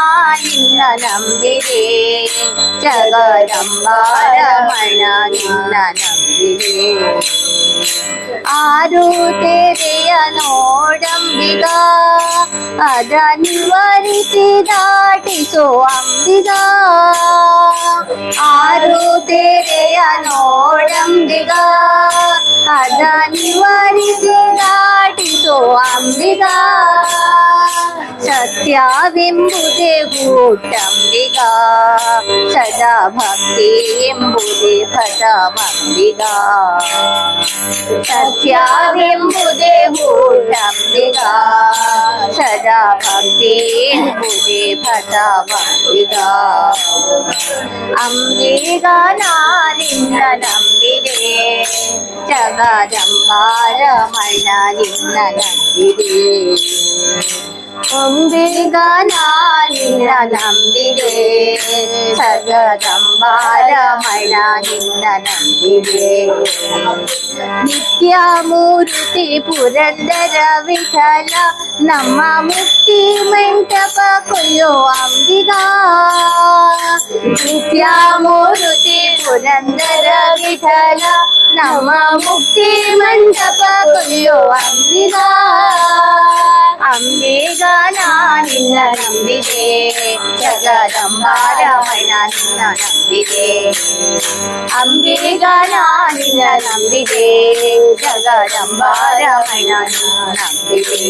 ನಿನ್ನ ನಂಬಿದೆ ಜಗದಂಬಾರಮಣ ನಿನ್ನ ನಂಬಿದೆ ಆರು ತೆರೆಯ ನೋಡಂಬಿಗ ಅದ ನಿವಾರಿಸಿ ದಾಟಿಸೋ ಅಂಬಿಗ ಆರು ತೆರೆಯ ನೋಡಂಬಿಗ ಅದ ನಿವಾರಿಸಿ ದಾಟಿಸೋ ಅಂಬಿಗ ಸತ್ಯವೆಂಬುದೇ ಗೂಟಂಬಿಗ ಸದಾ ಭಕ್ತಿ ಎಂಬುದೇ ಫಲವಂಬಿಗ ಸತ್ಯವೆಂಬುದೇ ಗೂಟಂಬಿಗ ಸದಾ ಭಕ್ತರ ಭಕ್ತಿ ಪೂಜೆ ಭಟ ಬಂದಿಗ ಅಂಬಿಗ ನಿನ್ನ ನಂಬಿದೆ ಜಗದಂಬಾರ ಮೈನ ನಿನ್ನ ನಂಬಿದೆ ಅಂಬಿಗ ನಿನ್ನ ನಂಬಿದೆ ಜಗದಂಬಾರ ಮೈನ ನಿನ್ನ ನಂಬಿದೆ ನಿತ್ಯ ಮೂರ್ತಿ ಪುರಂದರ ವಿಠಲ ನಮ್ಮ ಮುಕ್ತಿ ಮಂಟಪ ಕೊಯ್ಯೋ ಅಂಬಿಗ ನಿತ್ಯ ಮೂರ್ತಿ ಪುರಂದರ ವಿಠಲ ನಮ್ಮ ಮುಕ್ತಿ ಮಂಟಪ ಕೊಯ್ಯೋ ಅಂಬಿಗ ಅಂಬಿಗ ನಿನ್ನ ನಂಬಿದೆ ಜಗದಂಬಾರ ಮೈನ ನಿನ್ನ ನಂಬಿದೆ ಅಂಬಿಗ ನಿನ್ನ ನಂಬಿದೆ ಜಗದಂಬಾರ ಮೈನ ನಿನ್ನ ನಂಬಿದೆ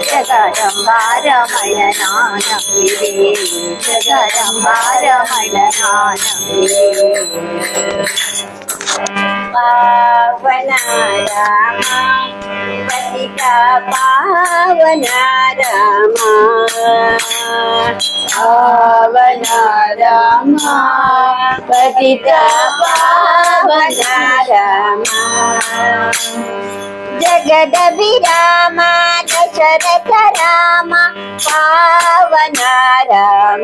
ಜಗದಂಬಾರ ಮೈನ ನಂಬಿದೆ ಜಗದಂಬಾರ ಮೈನ ನಂಬಿದೆ ಪಾವನ ರಾಮ ಪತಿತ ಪಾವನ ರಾಮ ಪಾವನ ರಾಮ ಪತಿತ ಪಾವನ ರಾಮ ಜಗದ ವಿರಾಮ ದಶರಥ ರಾಮ ಪಾವನ ರಾಮ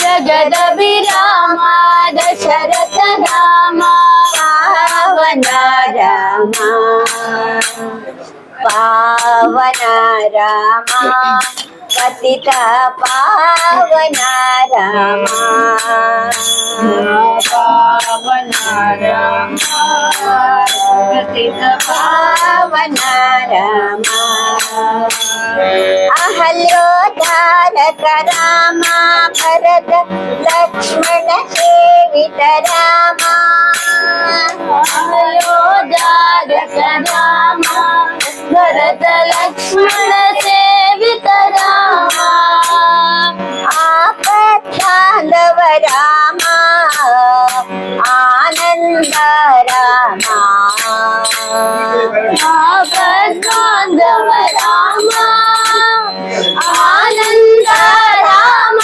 ಜಗದ ವಿರಾಮ ದಶರಥ ರಾಮ ಪಾವನ ರಾಮ ಪಾವನ ರಾಮ ಪತಿತ ಪಾವನ ರಾಮ ಪಾವನ ರಾಮ ಪತಿತ ಪಾವನ ರಾಮ ಅಹಲ್ಯೋದ್ಧಾರಕ ರಾಮ ಭರತ ಲಕ್ಷ್ಮಣ ಸೇವಿತ ರಾಮ ಅಹಲ್ಯೋದ್ಧಾರಕ ರಾಮ ಭರತ ಲಕ್ಷ್ಮಣ ಸೇವಿತ ರಾಮ ಆಪತ್ಕಾಂಧವ ರಾಮ ಆನಂದ ರಾಮ ಆಪತ್ಕಾಂಧವ ರಾಮ ಆನಂದ ರಾಮ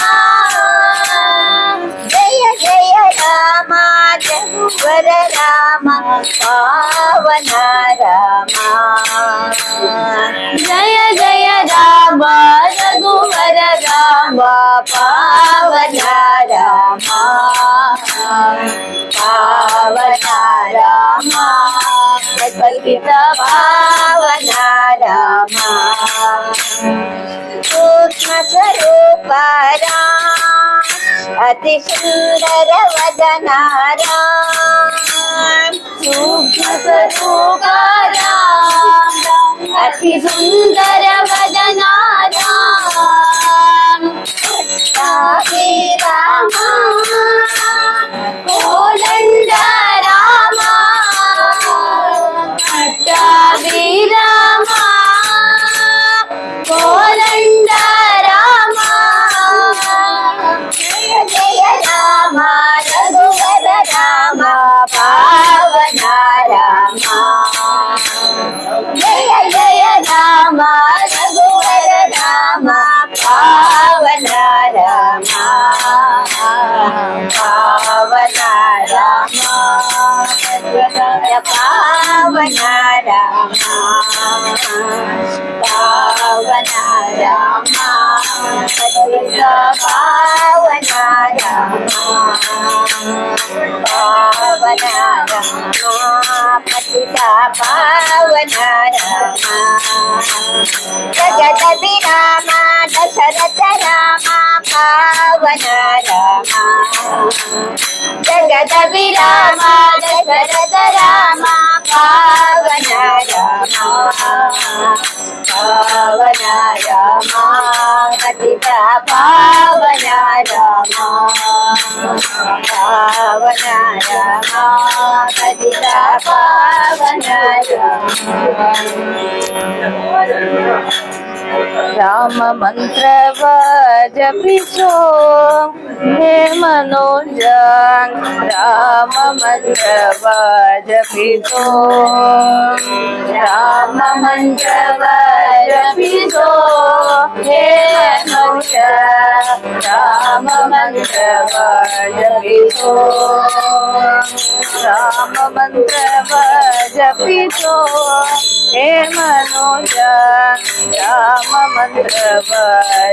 ಜಯ ಜಯ ರಾಮ ರಘುವರ ರಾಮ ಪಾವನ ರಾಮ ಜಯ ಜಯ ರಾಮ ರಘುವರ ರಾಮ ಪಾವನ ರಾಮ ಪಾವನ ರಾಮ ಪತಿತ ಪಾವನ ರಾಮ ಸೂಕ್ಷ್ಮ ಸ್ವರೂಪ ರಾಮ ಅತಿ ಸುಂದರ ವದನ ರಾಮ ಸೂಕ್ಷ್ಮ ಸ್ವರೂಪ ರಾಮ ಅತಿ ಸುಂದರ ವದನ ರಾಮ ರಾಮ ಕೋದಂಡ ರಾಮ ರಾಮ ಕೋದಂಡ ರಾಮ ಜಯ ಜಯ ರಾಮ ರಘುವರ ರಾಮ ಪಾವನ ರಾಮ ಜಯ ಜಯ ರಾಮ ರಘುವರ ರಾಮ ಪಾವನ ರಾಮ ಪಾವನ ರಾಮ ಪಾವನ ರಾಮ ಪಾವನ ರಾಮ ಪಾವನ ರಾಮ ಪಾವನ ರಾಮ ಪತಿತ ಪಾವನ ರಾಮ ಜಗದ ವಿರಾಮ ದಶರಥ ರಾಮ ಪಾವನ ರಾಮ ಜಗದ ವಿರಾಮ ದಶರಥ ರಾಮ ಪಾವನ ರಾಮ ಪಾವನ ರಾಮ ಪತಿತ ಪಾವನ ರಾಮ ಪಾವನ ರಾಮ ಪತಿತ ಪಾವನ ರಾಮ ಮಂತ್ರವ ಜಪಿಸೋ ಹೇ ಮನೋಜ ರಾಮ ಮಂತ್ರವ ಜಪಿಸೋ ರಾಮ ಮಂತ್ರವ ಜಪಿಸೋ ಜಪಿಸೋ ಹೇ ಮನುಜ ರಾಮ ಮಂತ್ರವ ಜಪಿಸೋ ರಾಮ ಮಂತ್ರವ ಜಪಿಸೋ ಹೇ ಮನೋಜ ರಾಮ ಮಂತ್ರವ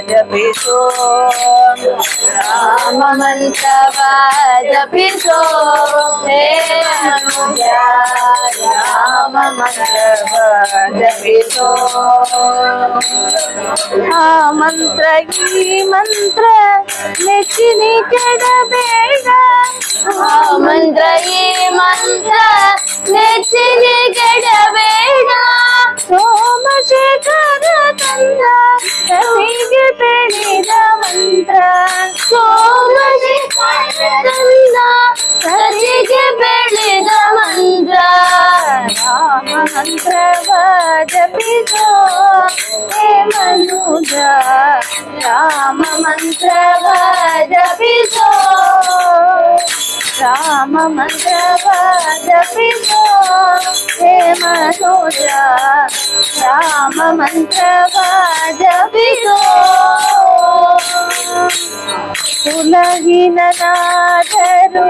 ಜಪಿಸೋ ರಾಮ ಮಂತ್ರವ ಜಪಿಸೋ ಹೇ ಮನುಜ ರಾಮ ಮಂತ್ರವ ಜಪಿಸೋ ಆ ಮಂತ್ರ ಈ ಮಂತ್ರ ಮೆಚ್ಚಿನಿ ಕೆಡಬೇಡ ಆ ಮಂತ್ರ ಈ ಮಂತ್ರ ನೆಚ್ಚಿಗೆ ಕೆಡಬೇಡ ಸೋಮಶೇಖರ ತಂದ ಕವಿಗೆ ಬೆಳೆದ ಮಂತ್ರ ಸೋಮಶೇಖರ ಸರಿಗೆ ಬೆಳೆದ ಮಂತ್ರ ರಾಮ ಮಂತ್ರವ ಜಪಿಸೋ ಹೇ ಮನುಜ ರಾಮ ಮಂತ್ರವ ಜಪಿಸೋ ರಾಮ ಮಂತ್ರವ ಜಪಿಸೋ ಹೇ ಮನೋಜ ರಾಮ ಮಂತ್ರವ ಜಪಿಸೋ ಕುಲಹೀನನಾದರೂ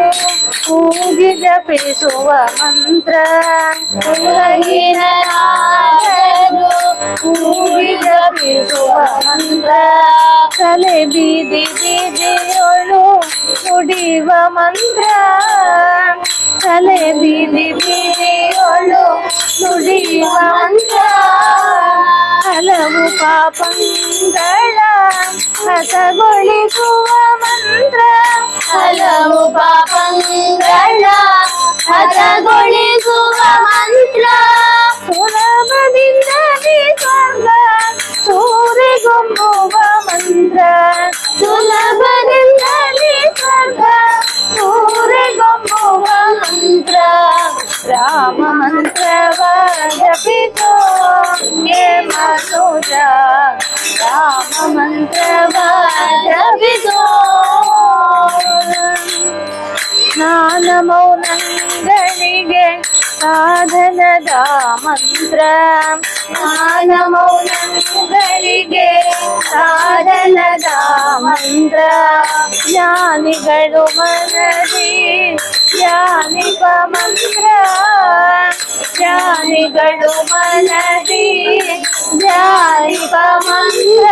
ಕೂಗಿ ಜಪಿಸುವ ಮಂತ್ರ ಕುಲಹೀನನಾದರೂ ಕೂಗಿ ಜಪಿಸುವ ಮಂತ್ರ ತಲೆ ಬೀದಿ ಬೀದಿಯೊಳು ನುಡಿವ ಮಂತ್ರ ತಲೆ ಬೀದಿ ಬೀದಿಯೊಳು ನುಡಿವ ಮಂತ್ರ ಹಲವು ಪಾಪಗಳ ಹತಗೊಳಿಸುವ ಮಂತ್ರ ಹಲವು ಪಾಪಗಳ ಹತಗೊಳಿಸುವ ಮಂತ್ರ ಸುಲಭದಿಂದಲೇ ಸ್ವರ್ಗ ಸೂರೆಗೊಂಬುವ ಮಂತ್ರ ಸುಲಭದಿಂದಲೇ ಸ್ವರ್ಗ ಸೂರೆಗೊಂಬುವ ಮಂತ್ರ ರಾಮ ಮಂತ್ರವ ಜಪಿಸೋ ಹೇ ಮನೋಜ ರಾಮ ಮಂತ್ರವ ಜಪಿಸೋ ಜ್ಞಾನ ಮೌನಗಳಿಗೆ ಸಾಧನದ ಮಂತ್ರ ಜ್ಞಾನ ಮೌನಗಳಿಗೆ ಸಾಧನದ ಮಂತ್ರ ಜ್ಞಾನಿಗಳು ಮನದಿ ಧ್ಯಾನಿಪ ಮಂತ್ರ ಜ್ಞಾನಿಗಳು ಮನದಿ ಧ್ಯಾನಿಪ ಮಂತ್ರ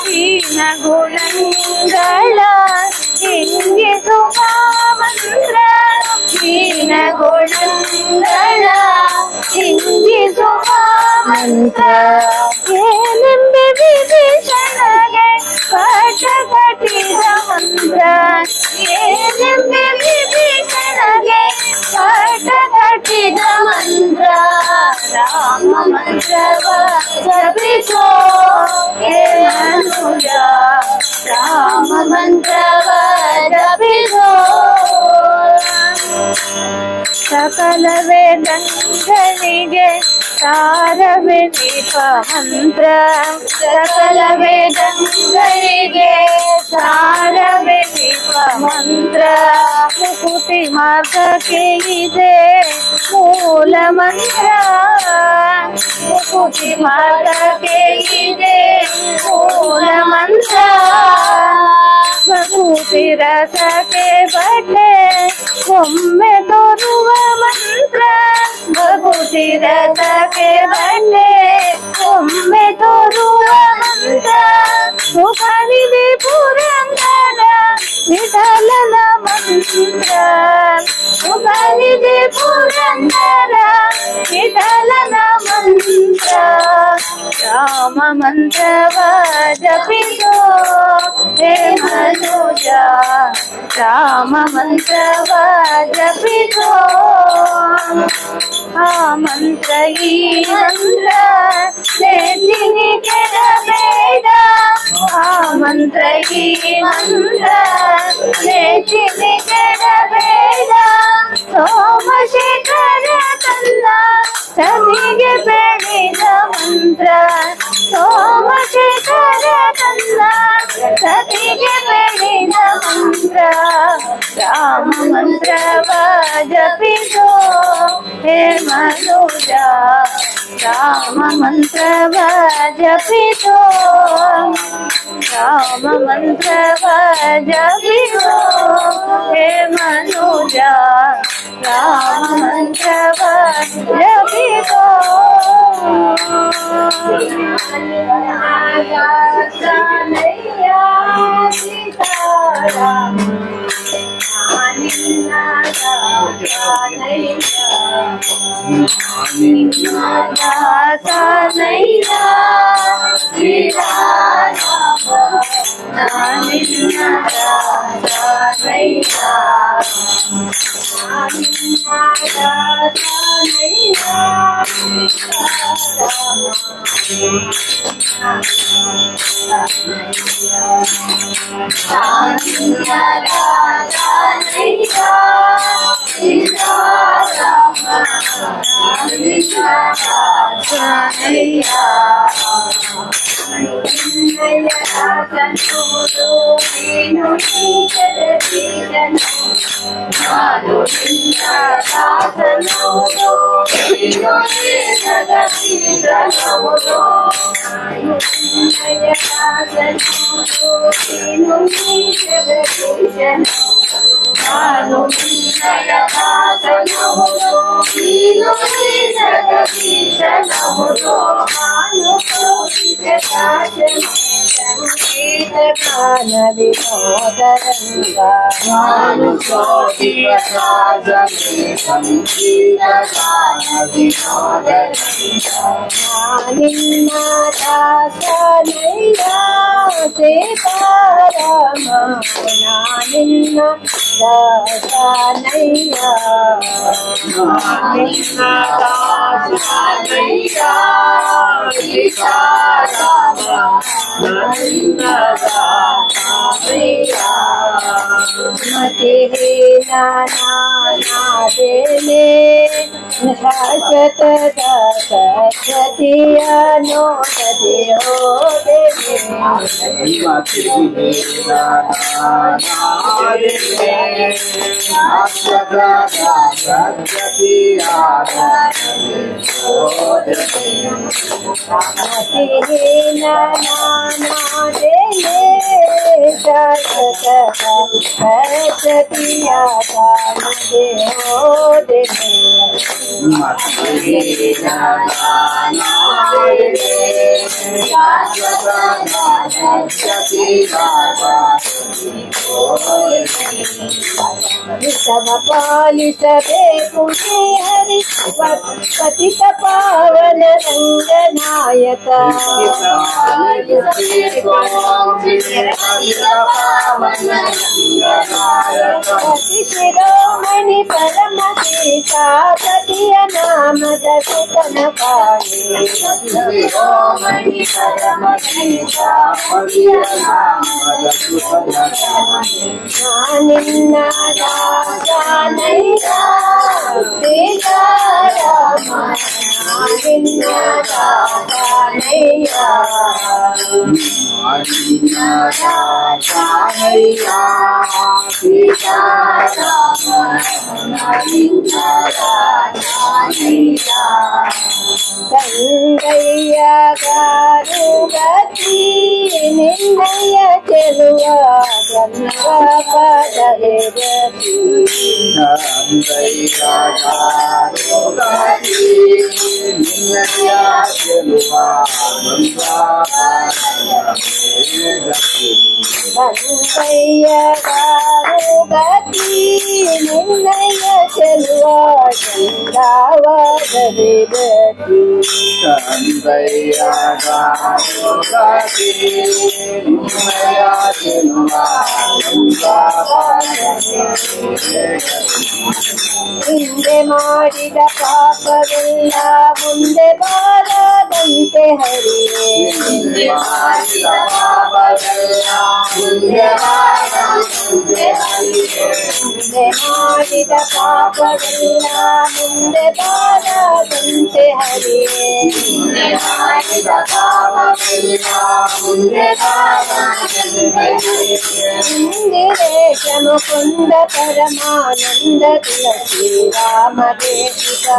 ಹೀನ ಗುಣಗಳ ಹಿಂಗಿಸುವ ಮಂತ್ರ ಹೀನ ಗುಣಗಳ ಹಿಂಗಿಸುವ ಮಂತ್ರ ಏನೆಂಬೆ ವಿಭೀಷಣಗೆ ಪಾಠ ಕಟ್ಟಿದ ಮಂತ್ರ ಏನೆಂಬೆ ವಿಭೀಷಣಗೆ ಪಾಠ ಕಟ್ಟಿದ ಮಂತ್ರ ರಾಮ ಮಂತ್ರವ ಜಪಿಸೋ ಹೇ ಮನುಜ ರಾಮ ಮಂತ್ರವ ಜಪಿಸೋ ಸಕಲ ವೇದಗಳಿಗೆ ಸಾರವೇ ದೀಪ ಮಂತ್ರ ಸಕಲ ವೇದಗಳಿಗೆ ಸಾರವೇ ದೀಪ ಮಂತ್ರ ಮುಕುತಿ ಮಾರ್ಗಕ್ಕೆ ಇದೆ ಮೂಲ ಮಂತ್ರ ಮುಕುತಿ ಮಾರ್ಗಕ್ಕೆ ಇದೆ ಮೂಲ ಮಂತ್ರ ಪ್ರಕೃತಿ ರಸಕ್ಕೆ ಬಟ್ಟೆ ಒಮ್ಮೆ ತೋರುವ ಮಂತ್ರ ಪ್ರಕೃತಿ ರಸಕ್ಕೆ ಬಟ್ಟೆ ಒಮ್ಮೆ ತೋರುವ ಮಂತ್ರ ಸುಖನಿದೆ ಪುರಂದರ ವಿಠಲನ ಮಂತ್ರ ಸುಖನಿದೆ ಪುರಂದರ ವಿಠಲನ ಮಂತ್ರ ರಾಮ ಮಂತ್ರವ ಜಪಿಸೋ ಹೇ ಮನೋಜ ರಾಮ ಮಂತ್ರವ ಜಪಿಸೋ ಆ ಮಂತ್ರ ಈ ಮಂತ್ರ ನೆಚ್ಚಿನಿ ಕೆಡಬೇಡ ಆ ಮಂತ್ರ ಈ ಮಂತ್ರ ನೆಚ್ಚಿನಿ ಕೆಡಬೇಡ ಸೋಮಶೇಖರ ತಂದ ಸವಿಗೆ ಬೆಳೆದ ಮಂತ್ರ ಸೋಮಶೇಖರ ತಂದ ಸವಿಗೆ ಬೆಳೆದ ಮಂತ್ರ ರಾಮ ಮಂತ್ರವ ಜಪಿಸೋ ಹೇ ಮನೋಜ ರಾಮ ಮಂತ್ರವ ಜಪಿಸೋ ರಾಮ ಮಂತ್ರವ ಜಪಿಸೋ ಹೇ ಮನುಜ ರಾಮ ಮಂತ್ರವ ಜಪಿಸೋ ಶಾಶ್ವತ ಸತಿಯ ನೋಡದೆ ಹೋದೆ ಸತಿಯ ಹೋದೆ ವಿಷಮ ಪಾಲಿಸಬೇಕು ಶ್ರೀ ಹರಿ ಪತಿತ ಪಾವನ ರಂಗನಾಯಕ ಅತಿ ಶಿರೋಮಣಿ ಪರಮ ಸೀತಾಪತಿಯ ನಾಮದ ಸುತನ ಪಾಣಿ ಶಿರೋಮಣಿ ಪರಮ ಸೀತಾಪತಿಯ ನಾಮದ ಸುತನ ನಿನ್ನ ರಾಜನೈಯ ಸೀತಾರಾಮ ನಿನ್ನ ರಾಜನೈಯ ಗಂಗಯ್ಯ ಗಾರು ಗತಿ ನಿನ್ನಯ ಚೆಲುವ ಗಂಗ ಪದವೇ ಗತಿ ಗಂಗಯ್ಯ ಗಾರು ಗತಿ ನಿನ್ನಯ ಚೆಲುವ ಗಂಗ ಗಂಗಯ್ಯ ಗಾರು ಗತಿ ನಿನ್ನಯ ಚೆಲುವ ಗಂಗಾವದವೇ ಗತಿ ಗಂಗಯ್ಯ ಗಾರು ಗತಿ ನಿನ್ನಯ ಚೆಲುವ ಹಿಂದೆ ಮಾಡಿದ ಪಾಪವೆಲ್ಲ ಮುಂದೆ ಬಾರದಂತೆ ಹರಿಯೇ ಹಿಂದೆ ಮಾಡಿದ ಪಾಪವೆಲ್ಲ ಮುಂದೆ ಬಾರದಂತೆ ಹರಿಯೇ ಹಿಂದೆ ಮಾಡಿದ ಪಾಪವೆಲ್ಲ ಮುಂದೆ ಬಾರದಂತೆ ಹರಿಯೇ ಹಿಂದೆ ಮಾಡಿದ ಪಾಪವೆಲ್ಲ ಮುಂದೆ ಬಾರದಂತೆ इंदिरेश मुकुंद परमानंद तुलसी राम देविका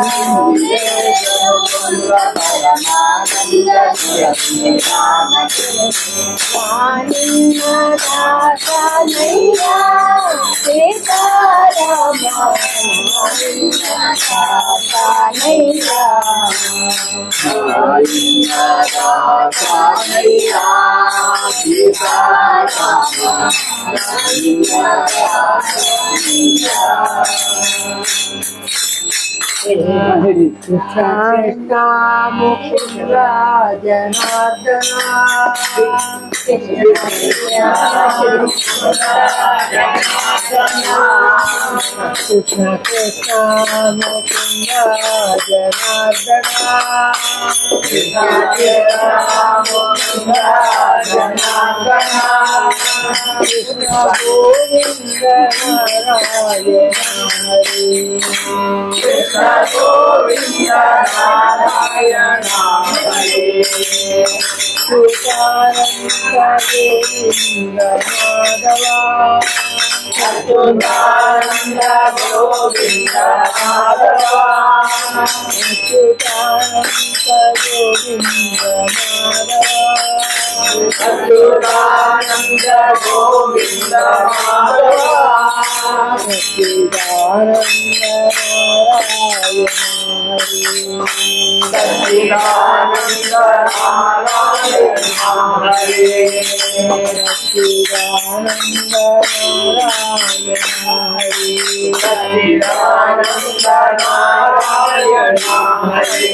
दासा नैया सीताराम दासा नैया कृष्ण मुकुंद जनार्दना कृष्ण कृष्ण मुकुंद जनार्दना कृष्ण गोविंद नारायण हरि कृष्ण गोविंद नारायण हरे सुतानंद गोविंद माधवा अच्युतानंद गोविंद माधवा अच्युतानंद गोविंद माधवा अच्युतानंद गोविंद माधवा सच्चिदानंद नारायण हरि सच्चिदानंद नारायण हरि सच्चिदानंद नारायण हरि